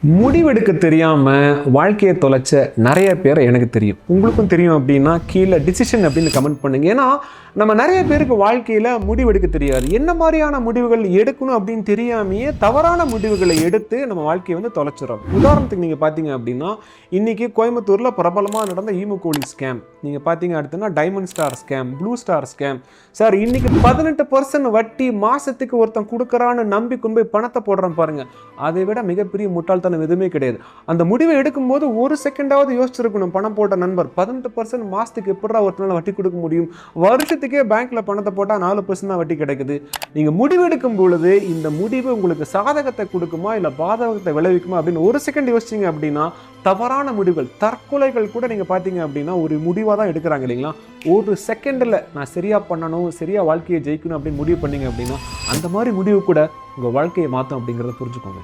முடிவெடுக்க தெரியாமல் வாழ்க்கையை தொலைச்ச நிறைய பேர் எனக்கு தெரியும். உங்களுக்கும் தெரியும் அப்படின்னா கீழே டிசிஷன் அப்படின்னு கமெண்ட் பண்ணுங்க. ஏன்னா நம்ம நிறைய பேருக்கு வாழ்க்கையில் முடிவெடுக்க தெரியாது. என்ன மாதிரியான முடிவுகள் எடுக்கணும் அப்படின்னு தெரியாமையே தவறான முடிவுகளை எடுத்து நம்ம வாழ்க்கையை தொலைச்சிடும். உதாரணத்துக்கு நீங்கள் பார்த்தீங்க அப்படின்னா இன்னைக்கு கோயம்புத்தூரில் பிரபலமாக நடந்த ஈமுகோலி ஸ்கேம் நீங்கள் பார்த்தீங்க அடுத்துன்னா diamond star scam, blue star scam. Sir இன்னைக்கு 18% வட்டி மாசத்துக்கு ஒருத்தன் கொடுக்குறான்னு நம்பி கொண்டு போய் பணத்தை போடுறான் பாருங்க. அதை விட மிகப்பெரிய முட்டாள்தனம் எதுவுமே கிடையாது. அந்த முடிவை எடுக்கும்போது ஒரு செகண்டாவது யோசிச்சிருக்கணும். பணம் போட்ட நண்பர் 18% மாசத்துக்கு எப்படா ஒருத்தனால வட்டி கொடுக்க முடியும்? வருஷத்துக்கே பேங்க்ல பணத்தை போட்டா 4% தான் வட்டி கிடைக்குது. நீங்க முடிவு எடுக்கும் பொழுது இந்த முடிவு உங்களுக்கு சாதகத்தை கொடுக்குமா இல்ல பாதகத்தை விளைவிக்குமா அப்படின்னு ஒரு செகண்ட் யோசிச்சீங்க அப்படின்னா தவறான முடிவுகள், தற்கொலைகள் கூட நீங்க பாத்தீங்க அப்படின்னா ஒரு முடிவா தான் எடுக்கிறாங்க இல்லைங்களா? ஒரு செகண்ட்ல நான் சரியா பண்ணணும், சரியா வாழ்க்கையை ஜெயிக்கணும் அப்படின்னு முடிவு பண்ணீங்க அப்படின்னா அந்த மாதிரி முடிவு கூட உங்க வாழ்க்கையை மாற்றும் அப்படிங்கிறத புரிஞ்சுக்கோங்க.